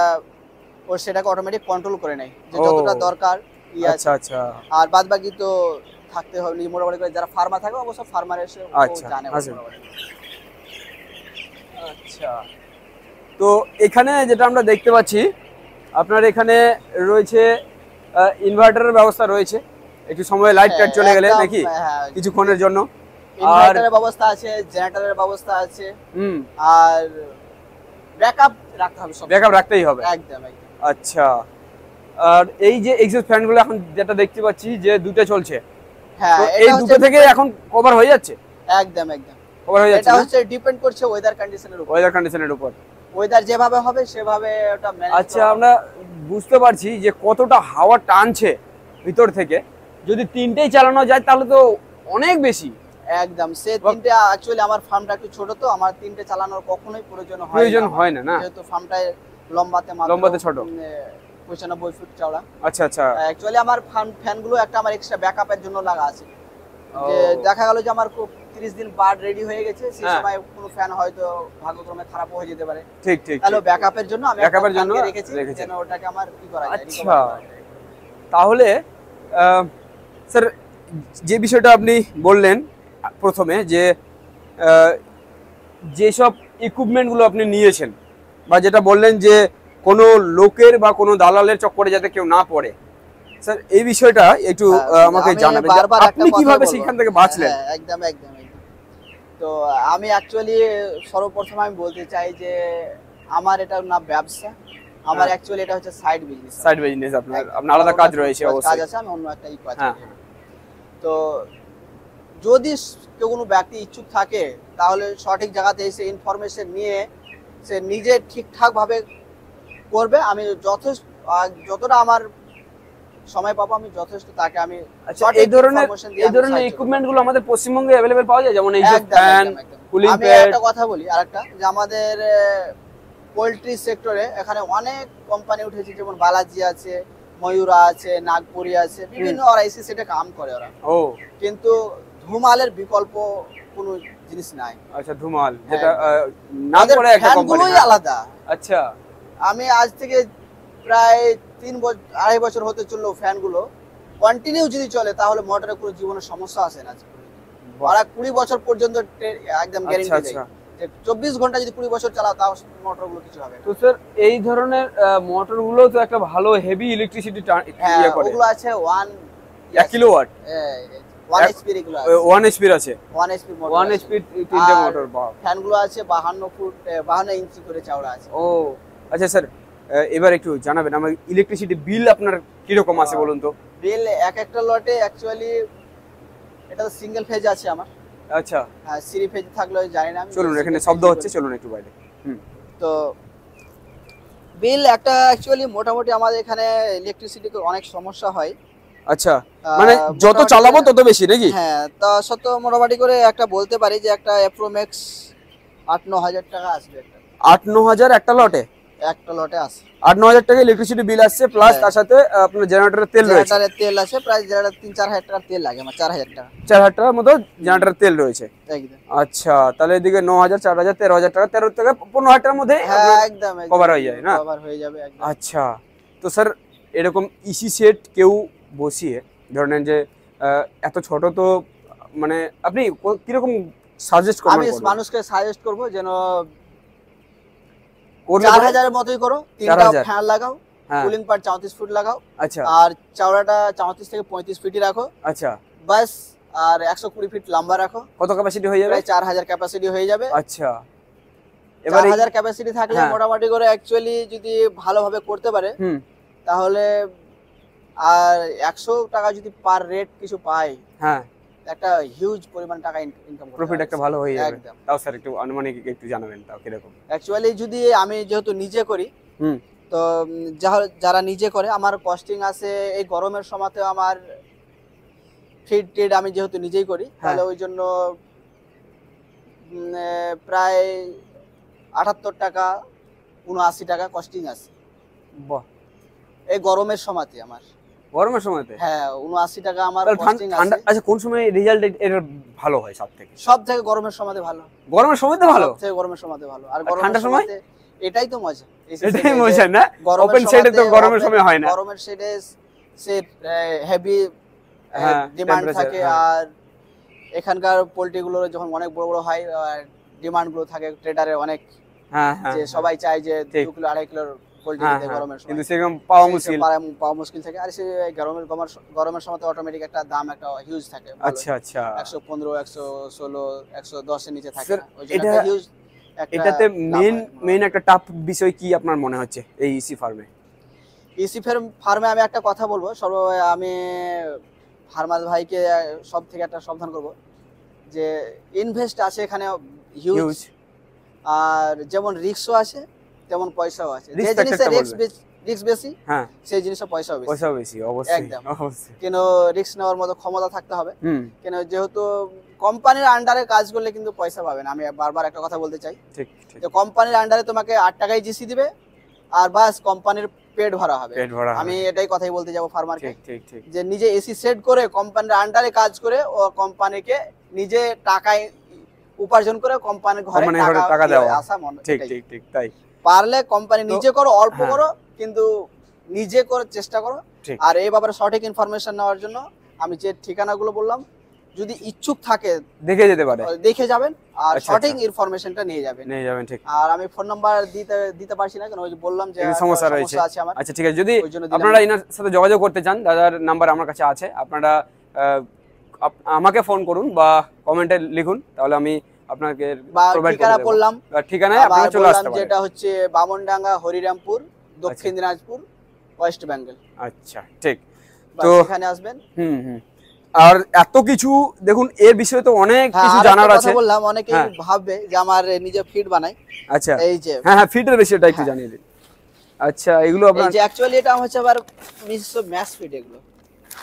S1: ওর সেটাকে অটোমেটিক কন্ট্রোল করে নেয় যে
S2: ও।
S1: যতটা দরকার
S2: আচ্ছা আচ্ছা
S1: আর বাদ বাকি তো থাকতে হবে মোটামুটি করে। যারা ফার্মার থাকে অবশ্য ফার্মার এসে ও
S2: আচ্ছা
S1: জানে
S2: আচ্ছা
S1: মোটামুটি।
S2: আচ্ছা। তো এখানে যেটা আমরা দেখতে পাচ্ছি আপনার এখানে রয়েছে ইনভার্টারের ব্যবস্থা রয়েছে, একটু সময় লাইট টাইট চলে গেলে
S1: একদম,
S2: নাকি
S1: হ্যাঁ,
S2: কিছুক্ষণের জন্য। আর
S1: ইনভার্টারের ব্যবস্থা আছে, জেনারেটরের ব্যবস্থা আছে, আর ব্যাকআপ রাখতে হবে, সব
S2: ব্যাকআপ রাখতেই হবে।
S1: একদম একদম।
S2: আচ্ছা, আর এই যে এক্সস্ট ফ্যানগুলো এখন যেটা দেখতে পাচ্ছি যে দুটো চলছে,
S1: হ্যাঁ
S2: তো এই
S1: এটা
S2: দুটো
S1: হচ্ছে
S2: থেকে এখন কভার হয়ে যাচ্ছে?
S1: একদম একদম
S2: কভার হয়ে যাচ্ছে
S1: এটা
S2: না?
S1: হচ্ছে ডিপেন্ড করছে ওয়েদার কন্ডিশনের উপর,
S2: ওয়েদার কন্ডিশনের উপর।
S1: ওয়েদার যেভাবে হবে সেভাবে ওটা ম্যানেজ।
S2: আচ্ছা, আমরা বুঝতে পারছি যে কতটা হাওয়া টানছে ভিতর থেকে। যদি তিনটেই চালানো যায় তাহলে তো অনেক বেশি।
S1: একদম, সে তিনটে অ্যাকচুয়ালি আমার ফার্মটা একটু ছোট, তো আমার তিনটে চালানোর কখনোই প্রয়োজন হয় না, যেহেতু ফার্মটা লম্বাতে
S2: ছোট,
S1: 95 ফুট চওড়া।
S2: আচ্ছা আচ্ছা।
S1: অ্যাকচুয়ালি আমার ফ্যানগুলো একটা আমার এক্সট্রা ব্যাকআপের জন্য লাগা আছে, যে দেখা গেল যে আমার খুব 30 দিন বার্ড রেডি হয়ে গেছে, সেই সময় কোনো ফ্যান হয়তো ভাগ্যক্রমে খারাপ হয়ে যেতে পারে।
S2: ঠিক ঠিক।
S1: তাহলে ব্যাকআপের জন্য আমি
S2: ব্যাকআপের জন্য
S1: রেখেছি যেন ওটাকে আমার কি করা যায়।
S2: আচ্ছা, তাহলে স্যার যে বিষয়টা আপনি বললেন প্রথমে যে যেসব ইকুইপমেন্টগুলো আপনি নিয়েছেন, বা যেটা বললেন যে কোনো লোকের বা কোনো দালালের চক্করে যাতে কেউ না পড়ে, স্যার এই বিষয়টা একটু আমাকে জানাবেন আপনি কিভাবে সেখান থেকে বাঁচলেন।
S1: একদম একদম একদম। তো আমি অ্যাকচুয়ালি সর্বপ্রথম আমি বলতে চাই যে আমার এটা না ব্যবসা, আমার অ্যাকচুয়ালি এটা হচ্ছে সাইড বিজনেস।
S2: সাইড বিজনেস, আপনার আলাদা কাজ রয়েছে, অবশ্যই
S1: কাজ আছে, আমি অন্য একটা কাজ করি। তো যদি কেউ কোনো ব্যক্তি ইচ্ছুক থাকে তাহলে সঠিক জায়গাতে এসে ইনফরমেশন নিয়ে সে নিজে ঠিকঠাক ভাবে করবে। আমি যতটা আমার সময় পাবো আমি যথেষ্ট তাকে আমি
S2: এই ধরনের ইকুইপমেন্ট গুলো আমাদের পশ্চিমবঙ্গে अवेलेबल পাওয়া যায়, যেমন এই যে ফ্যান, কুলিং
S1: আমি
S2: প্যাড।
S1: একটা কথা বলি আরেকটা, যে আমাদের পোল্ট্রি সেক্টরে এখানে অনেক কোম্পানি উঠেছে, যেমন বালাজি আছে, ময়ূরা আছে, নাগপুরি আছে, বিভিন্ন ওরা এসে সেটা কাম করে ওরা। কিন্তু ধুমালের বিকল্প কোনো জিনিস নাই।
S2: আচ্ছা, ধুমাল যেটা নাম করে একটা কোম্পানি
S1: আলাদা।
S2: আচ্ছা,
S1: আমি আজ থেকে প্রায় 2.5 বছর হতে চললো ফ্যানগুলো কন্টিনিউ যদি চলে তাহলে মোটরে কোনো জীবনের সমস্যা আসে না। ওরা 20 বছর পর্যন্ত একদম গ্যারান্টি দেয়। 24 ঘন্টা যদি 20 বছর চালাও তাও মোটরগুলো কিছু হবে না।
S2: তো স্যার এই ধরনের মোটরগুলো তো একটা ভালো হেভি ইলেকট্রিসিটি ইয়ে করে।
S1: ওগুলো আছে 1
S2: কিলোওয়াট,
S1: 1 এইচপি এগুলো আছে।
S2: 1 এইচপি আছে,
S1: 1 এইচপি মোটর,
S2: 1 এইচপি তিনটে মোটর। বাহ।
S1: ফ্যানগুলো আছে 52 ইঞ্চি করে চওড়া আছে।
S2: ও আচ্ছা স্যার, এবার একটু জানাবেন আমার ইলেকট্রিসিটি বিল আপনার কি রকম আছে বলুন তো।
S1: বিল একটা লটে অ্যাকচুয়ালি এটা তো সিঙ্গেল ফেজ আছে আমার।
S2: আচ্ছা,
S1: হ্যাঁ, থ্রি ফেজ থাকলে জানি না।
S2: চলুন, এখানে শব্দ হচ্ছে, চলুন একটু বাইরে।
S1: তো বিল একটা অ্যাকচুয়ালি মোটামুটি আমাদের এখানে ইলেকট্রিসিটি অনেক সমস্যা হয়।
S2: আচ্ছা, মানে যত চালাবো তত বেশি নাকি?
S1: হ্যাঁ, তা সত্য মোটামুটি করে একটা বলতে পারি যে একটা অ্যাপ্রোম্যাক্স 8-9 হাজার টাকা আসবে।
S2: 8-9 হাজার একটা লটে?
S1: একটা লটে আছে
S2: 8-9 হাজার টাকা ইলেকট্রিসিটি বিল আসছে, প্লাস তার সাথে আপনার জেনারেটরের তেল রয়েছে।
S1: জেনারেটরের তেল আছে প্রায় 3-4 হাজার টাকার তেল লাগে আমার। 4 হাজার টাকা,
S2: 4 হাজার টাকার মতো জেনারেটরের তেল রয়েছে।
S1: একদম।
S2: আচ্ছা, তাহলে এদিকে 9 হাজার, 4 হাজার, 13 হাজার টাকা, 13 থেকে 15 হাজার টাকার মধ্যে
S1: একদম
S2: কভার হয়ে যায় না?
S1: কভার হয়ে যাবে একদম।
S2: আচ্ছা, তো স্যার এরকম ইসি সেট কেউ বসিয়ে ধরেন যে এত ছোট, তো মানে আপনি কিরকম সাজেস্ট করবেন?
S1: আমি মানুষকে সাজেস্ট করব যেন 4000 এর মতই করো, 3টা ফ্যান লাগাও, কুলিং পার্ট 34 ফুট লাগাও।
S2: আচ্ছা,
S1: আর চওড়াটা 34 থেকে 35 ফিটই রাখো।
S2: আচ্ছা,
S1: বাস। আর 120 ফিট লম্বা রাখো।
S2: কত ক্যাপাসিটি হয়ে যাবে?
S1: 4000 ক্যাপাসিটি হয়ে যাবে।
S2: আচ্ছা, এবার
S1: 4000 ক্যাপাসিটি থাকলে মোটামুটি করে অ্যাকচুয়ালি যদি ভালোভাবে করতে পারে তাহলে, আর 100 টাকা যদি পার রেট কিছু পায়,
S2: হ্যাঁ, একটা
S1: হিউজ পরিমাণ টাকা ইনকাম করতে
S2: প্রফিট একটা ভালো হয়ে যাবে। তাও স্যার একটু আনুমানিক একটু জানাবেন, তাও কিরকম?
S1: অ্যাকচুয়ালি যদি আমি যেহেতু নিজে করি, তো যারা নিজে করে আমার কস্টিং আছে এই গরমের সময়তে আমার ফিড টিড আমি যেহেতু নিজেই করি, তাহলে ওই জন্য প্রায় 78 টাকা 79 টাকা কস্টিং আছে।
S2: বাহ।
S1: এই গরমের সময়তে আমার
S2: গরমের সময়তে?
S1: হ্যাঁ 79 টাকা আমার
S2: তাহলে
S1: কস্টিং
S2: ঠান্ডা,
S1: আছে।
S2: আচ্ছা কোন সময় রেজাল্ট এর ভালো হয় সবথেকে?
S1: সব থেকে গরমের সময়তে ভালো।
S2: গরমের সময়তে ভালো?
S1: সব থেকে গরমের সময়তে ভালো। আর
S2: আর
S1: গরমের
S2: ঠান্ডার সময়?
S1: সময়তে এটাই তো মজা।
S2: এটাই মজা না? ওপেন শেডে তো গরমের সময় হয় না।
S1: গরমের শেডে সে হেভি
S2: হ্যাঁ,
S1: ডিমান্ড
S2: temperature,
S1: থাকে।
S2: হ্যাঁ।
S1: আর এখানকার পোল্ট্রি গুলোর যখন অনেক বড় বড় হয় ডিমান্ড গুলো থাকে ট্রেডারের অনেক,
S2: হ্যাঁ হ্যাঁ,
S1: যে সবাই চায় যে
S2: ঠিক।
S1: 2 কিলো 2.5 কিলোর পোল্ট্রি
S2: হ্যাঁ,
S1: দিতে
S2: হ্যাঁ,
S1: গরমের সময়।
S2: কিন্তু সেরকম পাওয়া মুশকিল।
S1: পাওয়া মুশকিল থাকে। আর সে গরমের সময় তো অটোমেটিক একটা দাম একটা হিউজ থাকে।
S2: আচ্ছা আচ্ছা।
S1: 115, 116, 110 এর নিচে থাকে
S2: স্যার,
S1: না। ওই জন্য
S2: এটা
S1: একটা হিউজ
S2: এটাতে মেইন একটা টাফ বিষয় কি আপনার মনে হচ্ছে এই ইসি ফার্মে?
S1: ইসি ফার্মে আমি একটা কথা বলবো, আমি ফার্মার ভাইকে সব থেকে একটা সাবধান করব যে ইনভেস্ট আছে এখানে হিউজ।
S2: হিউজ।
S1: আর যেমন রিস্কও আছে তেমন পয়সাও আছে। যে
S2: Risk
S1: জিনিসে
S2: factor টা
S1: রিস্ক বেশি,
S2: হ্যাঁ
S1: সেই জিনিসে পয়সাও বেশি।
S2: পয়সা বেশি, অবশ্যই
S1: একদম।
S2: অবশ্যই।
S1: কিন্তু রিস্ক নেওয়ার মতো ক্ষমতা থাকতে হবে।
S2: হুম,
S1: কেন যেহেতু কোম্পানির আন্ডারে কাজ করলে কিন্তু পয়সা পাবেন। আমি বারবার একটা কথা বলতে চাই
S2: ঠিক ঠিক।
S1: যে কোম্পানির আন্ডারে তোমাকে 8 টাকায় জিসি দিবে আর বাস কোম্পানির পেট ভরা হবে।
S2: পেট ভরা হবে।
S1: আমি এটাই কথাই বলতে যাব ফার্মারকে,
S2: ঠিক ঠিক ঠিক।
S1: যে নিজে এসি সেট করে কোম্পানির আন্ডারে কাজ করে ও কোম্পানিকে নিজে টাকায় উপার্জন করে কোম্পানির ঘরে
S2: কোম্পানির ঘরে টাকা দেওয়া।
S1: আসা মনে
S2: ঠিক
S1: এটাই।
S2: ঠিক ঠিক তাই।
S1: পারলে কোম্পানি
S2: তো-
S1: নিজে করো, অল্প
S2: হ্যাঁ।
S1: করো, কিন্তু নিজে করে চেষ্টা করো।
S2: ঠিক।
S1: আর এই ব্যাপারে সঠিক ইনফরমেশন নেওয়ার জন্য আমি যে ঠিকানাগুলো বললাম, যদি ইচ্ছুক থাকে
S2: দেখে যেতে পারে।
S1: দেখে যাবেন আর
S2: আচ্ছা,
S1: সঠিক
S2: আচ্ছা।
S1: ইনফরমেশনটা নিয়ে যাবেন।
S2: নিয়ে যাবেন, ঠিক।
S1: আর আমি ফোন নাম্বার দিতে পারছি না, কারণ ওই যে বললাম যে
S2: একটু
S1: একটা
S2: সমস্যা রয়েছে।
S1: আছে আমার।
S2: আচ্ছা ঠিক আছে, যদি
S1: ওই জন্য দিলাম
S2: আপনারা
S1: না।
S2: এনার সাথে যোগাযোগ করতে চান, দাদার নাম্বার আমার কাছে আছে, আপনারা আমাকে ফোন করুন বা কমেন্টে লিখুন, তাহলে আমি আপনাকে
S1: বা
S2: প্রোভাইড করে
S1: ঠিকানা
S2: দেব।
S1: বললাম,
S2: ঠিকানায়
S1: আবার
S2: আপনারা চলে
S1: বললাম
S2: আসতে পারেন।
S1: যেটা হচ্ছে বামনডাঙ্গা, হরিরামপুর, দক্ষিণ দিনাজপুর, ওয়েস্ট বেঙ্গল।
S2: আচ্ছা ঠিক।
S1: তো
S2: তো
S1: এখানে আসবেন।
S2: হুম হুম। আর এত কিছু দেখুন, এর বিষয়ে তো অনেক কিছু
S1: আর
S2: জানার
S1: একটা
S2: আছে।
S1: কথা বললাম, অনেকেই
S2: হ্যাঁ।
S1: ভাববে যে আমার নিজে ফিড বানাই।
S2: আচ্ছা,
S1: এই যে
S2: হ্যাঁ হ্যাঁ, ফিটের বিষয়টা একটু
S1: হ্যাঁ।
S2: জানিয়ে দিন। আচ্ছা, এগুলো
S1: এই
S2: আপনার?
S1: যে অ্যাকচুয়ালি এটা হচ্ছে আবার ম্যাশ ফিড এগুলো।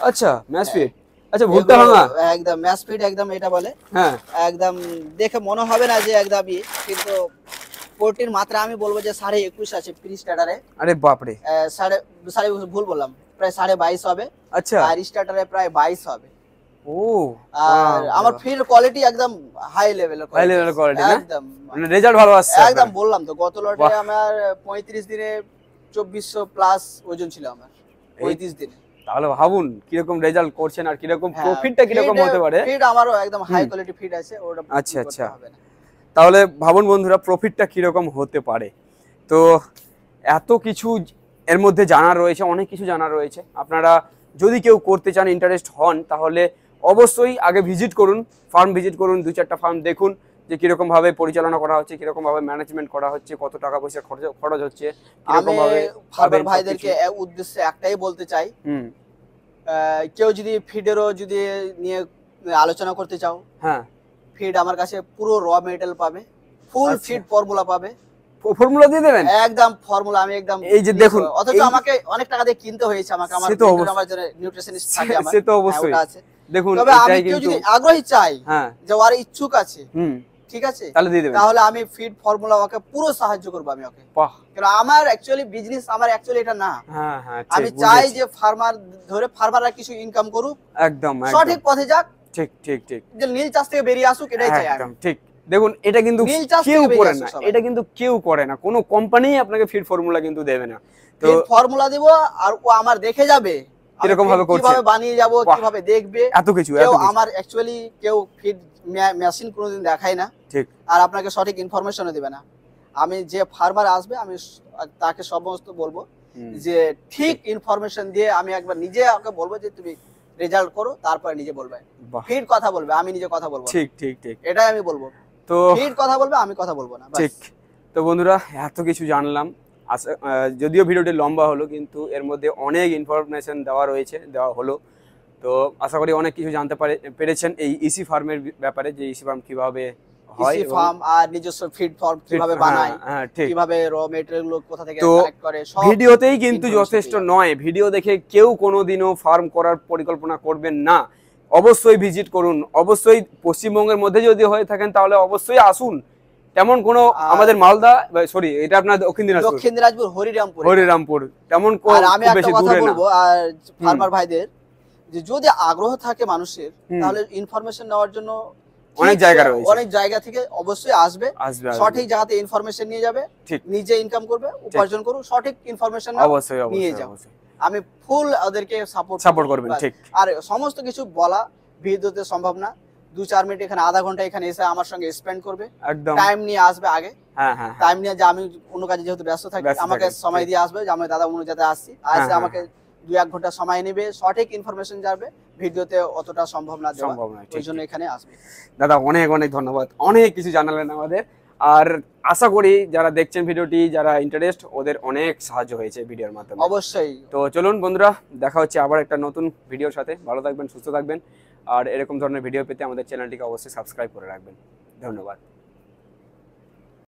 S2: আচ্ছা, ম্যাশ
S1: হ্যাঁ।
S2: ফিট। আচ্ছা, ভুট্টা
S1: এগুলো
S2: ভাঙা।
S1: একদম ম্যাশ ফিড, একদম এটা বলে।
S2: হ্যাঁ,
S1: একদম দেখে মনে হবে না যে একদম কিন্তু প্রোটিন মাত্রা আমি বলবো যে 21.5 আছে প্রি স্টার্টারে।
S2: আরে বাপরে।
S1: সাড়ে সাড়ে ভুল বললাম, প্রায় 22.5 হবে।
S2: আচ্ছা।
S1: আর স্টার্টারে প্রায় 22 হবে।
S2: ও,
S1: আর আমার ফিড কোয়ালিটি একদম হাই লেভেলের
S2: হাই লেভেলের কোয়ালিটি না?
S1: একদম
S2: মানে রেজাল্ট ভালো আসছে
S1: একদম
S2: আপনার?
S1: বললাম তো, গত লটে
S2: বাহ।
S1: আমার 35 দিনে 2400 প্লাস ওজন ছিল আমার। 35 দিনে।
S2: তাহলে ভাবুন কিরকম রেজাল্ট করছেন আর কিরকম
S1: হ্যাঁ,
S2: প্রফিটটা কিরকম হতে পারে।
S1: ফিড আমারও একদম হাই
S2: হুম।
S1: কোয়ালিটি ফিড আছে, ওটা
S2: আচ্ছা,
S1: করতে
S2: আচ্ছা।
S1: হবে না।
S2: তাহলে ভাবুন বন্ধুরা, প্রফিটটা কিরকম হতে পারে। তো এত কিছু এর মধ্যে জানার রয়েছে, অনেক কিছু জানার রয়েছে। আপনারা যদি কেউ করতে চান, ইন্টারেস্ট হন, তাহলে অবশ্যই আগে ভিজিট করুন, ফার্ম ভিজিট করুন, 2-4টা ফার্ম দেখুন যে কিরকম ভাবে পরিচালনা করা হচ্ছে, কিরকম ভাবে ম্যানেজমেন্ট করা হচ্ছে, কত টাকা পয়সা খরচ হচ্ছে, কিরকম
S1: আমি
S2: ভাবে
S1: ফার্মার ভাইদেরকে উদ্দেশ্যে একটাই বলতে চাই,
S2: হুম,
S1: কেউ যদি ফিডেরও যদি নিয়ে আলোচনা করতে চাও,
S2: হ্যাঁ,
S1: ফিড আমার কাছে পুরো র মেটেরিয়াল পাবে, ফুল
S2: আচ্ছা।
S1: ফিড ফর্মুলা পাবে,
S2: ফর্মুলা দিয়ে দেবেন
S1: একদম ফর্মুলা আমি একদম।
S2: এই যে দেখুন,
S1: অথচ
S2: এই-
S1: আমাকে অনেক টাকা দিয়ে কিনতে হয়েছে, আমাকে আমার
S2: সে তো অবশ্যই।
S1: আমার জন্য নিউট্রিশনিস্ট থাকে আমার,
S2: সে তো
S1: হ্যাঁ,
S2: অবশ্যই।
S1: ওটা আছে।
S2: দেখুন
S1: তবে আমি
S2: এটাই
S1: কেউ
S2: কিন্তু,
S1: যদি আগ্রহী চাই
S2: হ্যাঁ,
S1: যে ওর ইচ্ছুক আছে,
S2: হুম,
S1: ঠিক আছে,
S2: তাহলে দিয়ে দেবেন।
S1: তাহলে আমি ফিড ফর্মুলা ওকে পুরো সাহায্য করবো আমি ওকে।
S2: বাহ,
S1: কারণ আমার অ্যাকচুয়ালি বিজনেস আমার অ্যাকচুয়ালি এটা না।
S2: হ্যাঁ হ্যাঁ,
S1: আমি
S2: ঠিক
S1: চাই
S2: বুঝেছি।
S1: যে ফার্মাররা কিছু ইনকাম করুক,
S2: একদম
S1: সঠিক
S2: একদম
S1: পথে যাক,
S2: ঠিক ঠিক ঠিক,
S1: যে নীল চাষ থেকে বেরিয়ে আসুক, এটাই চাই
S2: একদম
S1: আমি।
S2: ঠিক। দেখুন এটা কিন্তু
S1: নীল চাষ
S2: কেউ
S1: থেকে বেরিয়ে
S2: করে
S1: আসুক
S2: না,
S1: সবাই।
S2: এটা কিন্তু কেউ করে না, কোনো কোম্পানি আপনাকে ফিড ফর্মুলা কিন্তু দেবে না। তো
S1: ফিড ফর্মুলা দিব আর ও আমার দেখে যাবে আমি
S2: কিরকম ভাবে
S1: feed
S2: করছে।
S1: কিভাবে বানিয়ে যাব,
S2: বাহ।
S1: কিভাবে দেখবে।
S2: এত কিছু
S1: কেউ
S2: এত কিছু,
S1: আমার অ্যাকচুয়ালি কেউ ফিড মেশিন কোনোদিন দেখায় না,
S2: ঠিক।
S1: আর আপনাকে সঠিক ইনফরমেশনও দিবে না। আমি যে ফার্মার আসবে আমি তাকে সমস্ত বলবো
S2: হুম,
S1: যে ঠিক ইনফরমেশন দিয়ে আমি একবার নিজে ওকে বলবো যে তুমি রেজাল্ট করো, তারপরে নিজে বলবে।
S2: বাহ,
S1: ফিড কথা বলবে, আমি নিজে কথা বলবো না।
S2: ঠিক ঠিক ঠিক।
S1: এটাই আমি বলবো,
S2: তো
S1: ফিড কথা বলবে, আমি কথা বলবো না, ব্যাস।
S2: ঠিক। তো বন্ধুরা, এত কিছু জানলাম। যদিও ভিডিওটি লম্বা হলো, কিন্তু এর মধ্যে অনেক ইনফরমেশন দেওয়া হলো। তো আশা করি অনেক কিছু জানতে পেরেছেন এই ইসি ফার্মের ব্যাপারে, যে ইসি ফার্ম কিভাবে হয়
S1: ইসি
S2: এবং-
S1: ফার্ম আর নিজস্ব ফিড ফার্ম কিভাবে বানায়,
S2: হ্যাঁ, হ্যাঁ, ঠিক।
S1: কিভাবে র মেটেরিয়াল গুলো কোথা থেকে
S2: তো
S1: কালেক্ট করে, সব
S2: ভিডিওতেই কিন্তু
S1: information
S2: যথেষ্ট
S1: পেয়ে যাবে।
S2: নয়, ভিডিও দেখে কেউ কোনোদিনও ফার্ম করার পরিকল্পনা করবেন না। অবশ্যই ভিজিট করুন, অবশ্যই পশ্চিমবঙ্গের মধ্যে যদি হয়ে থাকেন তাহলে অবশ্যই আসুন, তেমন কোনো আমাদের মালদা সরি এটা আপনার দক্ষিণ
S1: দিনাজপুর
S2: হরিরামপুর তেমন
S1: আর আমি
S2: খুব
S1: একটা
S2: বেশি
S1: কথা
S2: দূরে না।
S1: বলবো আর ফার্মার ভাইদের যে যদি আগ্রহ থাকে মানুষের তাহলে ইনফরমেশন নেওয়ার জন্য
S2: অনেক জায়গা রয়েছে,
S1: অনেক জায়গা থেকে অবশ্যই আসবে সঠিক জায়গাতে ইনফরমেশন নিয়ে যাবে, নিজে ইনকাম করবে, উপার্জন করুক, সঠিক ইনফরমেশন
S2: অবশ্যই
S1: নিয়ে যাও। আমি ফুল ওদেরকে
S2: সাপোর্ট করবেন। ঠিক।
S1: আর সমস্ত কিছু বলা ভিডিওতে সম্ভব না, 2-4 মিনিট এখানে আধা ঘন্টা এখানে এসে আমার সঙ্গে স্পেন্ড করবে,
S2: একদম
S1: টাইম নিয়ে আসবে আগে। হ্যাঁ টাইম নিয়ে যে আমি অন্য কাজে যেহেতু ব্যস্ত থাকি আমাকে সময় দিয়ে আসবে যে আমি দাদা অন্য জায়গায় আসছি, আসে আমাকে 2-1 ঘন্টা সময় নেবে, সঠিক ইনফরমেশন যাবে, ভিডিওতে অতটা সম্ভব না দেওয়া, ওই জন্য এখানে আসবে।
S2: দাদা অনেক অনেক ধন্যবাদ, অনেক কিছু জানালেন আমাদের। আর আশা করি যারা দেখছেন ভিডিওটি, যারা ইন্টারেস্ট, ওদের অনেক সাহায্য হয়েছে ভিডিওর মাধ্যমে।
S1: অবশ্যই।
S2: তো চলুন বন্ধুরা, দেখা হচ্ছে আবার একটা নতুন ভিডিওর সাথে। ভালো থাকবেন, সুস্থ থাকবেন, আর এরকম ধরনের ভিডিও পেতে আমাদের চ্যানেলটিকে অবশ্যই সাবস্ক্রাইব করে রাখবেন। ধন্যবাদ।